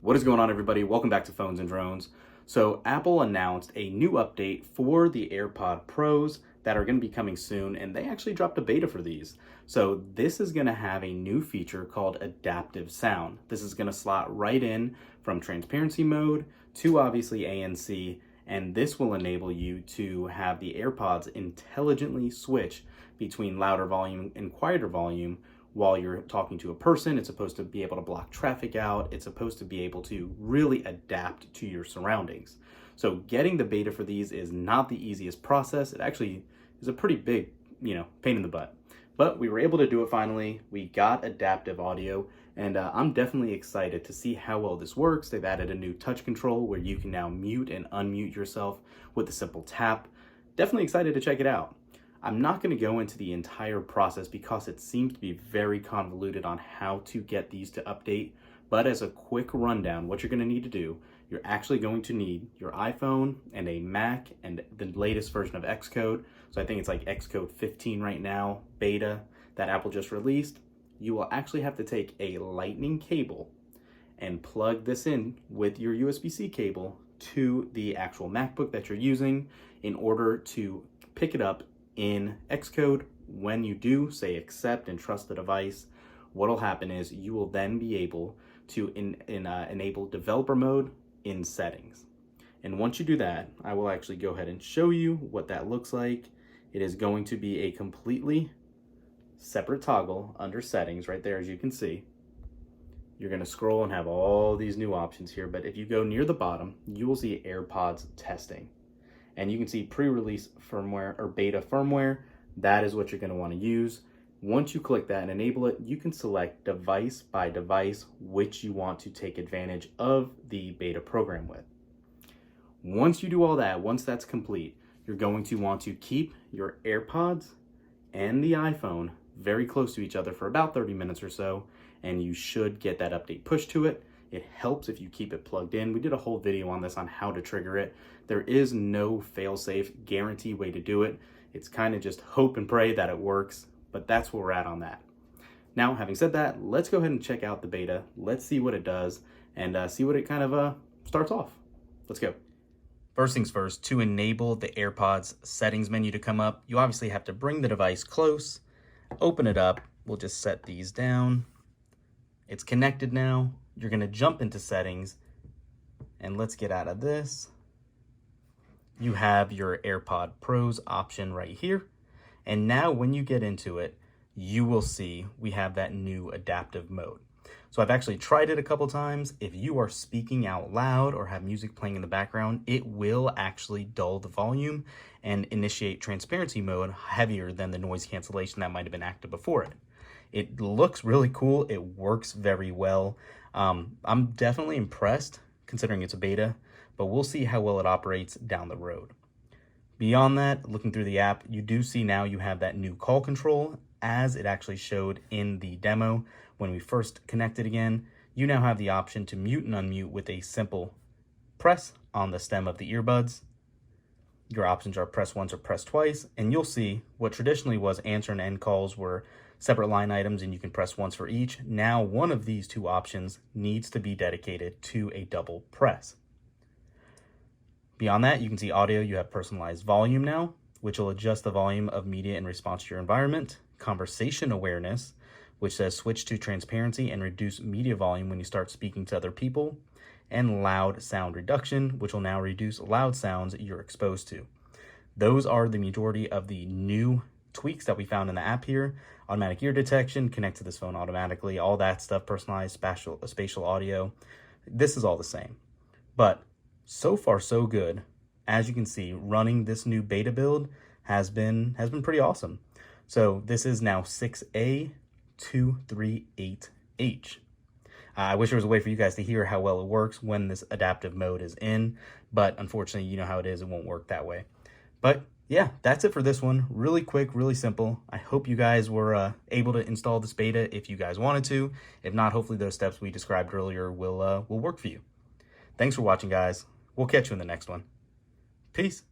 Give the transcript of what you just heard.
What is going on, everybody? Welcome back to Phones and Drones. So Apple announced a new update for the AirPod Pros that are going to be coming soon, and they actually dropped a beta for these. So this is going to have a new feature called Adaptive Sound. This is going to slot right in from transparency mode to obviously ANC, and this will enable you to have the AirPods intelligently switch between louder volume and quieter volume while you're talking to a person. It's supposed to be able to block traffic out. It's supposed to be able to really adapt to your surroundings. So getting the beta for these is not the easiest process. It actually is a pretty big, pain in the butt. But we were able to do it finally. We got adaptive audio, and I'm definitely excited to see how well this works. They've added a new touch control where you can now mute and unmute yourself with a simple tap. Definitely excited to check it out. I'm not going to go into the entire process because it seems to be very convoluted on how to get these to update, but as a quick rundown, what you're going to need to do, you're actually going to need your iPhone and a Mac and the latest version of Xcode. So I think it's like Xcode 15 right now, beta, that Apple just released. You will actually have to take a lightning cable and plug this in with your USB-C cable to the actual MacBook that you're using in order to pick it up in Xcode. When you do say accept and trust the device, what'll happen is you will then be able to enable developer mode in settings. And once you do that, I will actually go ahead and show you what that looks like. It is going to be a completely separate toggle under settings right there, as you can see. You're going to scroll and have all these new options here, but if you go near the bottom, you will see AirPods testing. And you can see pre-release firmware or beta firmware. That is what you're going to want to use. Once you click that and enable it, you can select device by device which you want to take advantage of the beta program with. Once you do all that, once that's complete, you're going to want to keep your AirPods and the iPhone very close to each other for about 30 minutes or so, and you should get that update pushed to it. It helps if you keep it plugged in. We did a whole video on this on how to trigger it. There is no fail-safe guarantee way to do it. It's kind of just hope and pray that it works, but that's where we're at on that. Now, having said that, let's go ahead and check out the beta. Let's see what it does and see what it kind of starts off. Let's go. First things first, to enable the AirPods settings menu to come up, you obviously have to bring the device close, open it up. We'll just set these down. It's connected now. You're going to jump into settings, and let's get out of this. You have your AirPod Pros option right here. And now when you get into it, you will see we have that new adaptive mode. So I've actually tried it a couple times. If you are speaking out loud or have music playing in the background, it will actually dull the volume and initiate transparency mode heavier than the noise cancellation that might have been active before it. It looks really cool. It works very well. I'm definitely impressed considering it's a beta, but we'll see how well it operates down the road. Beyond that, looking through the app, you do see now you have that new call control as it actually showed in the demo when we first connected again. You now have the option to mute and unmute with a simple press on the stem of the earbuds. Your options are press once or press twice, and you'll see what traditionally was answer and end calls were separate line items and you can press once for each. Now one of these two options needs to be dedicated to a double press. Beyond that, you can see audio. You have personalized volume now, which will adjust the volume of media in response to your environment. Conversation awareness, which says switch to transparency and reduce media volume when you start speaking to other people. And loud sound reduction, which will now reduce loud sounds you're exposed to. Those are the majority of the new tweaks that we found in the app here. Automatic ear detection, connect to this phone automatically, all that stuff, personalized spatial audio. This is all the same. But so far so good. As you can see, running this new beta build has been pretty awesome. So this is now 6A238H. I wish there was a way for you guys to hear how well it works when this adaptive mode is in, but unfortunately, you know how it is, it won't work that way. But yeah, that's it for this one. Really quick, really simple. I hope you guys were able to install this beta if you guys wanted to. If not, hopefully those steps we described earlier will work for you. Thanks for watching, guys. We'll catch you in the next one. Peace.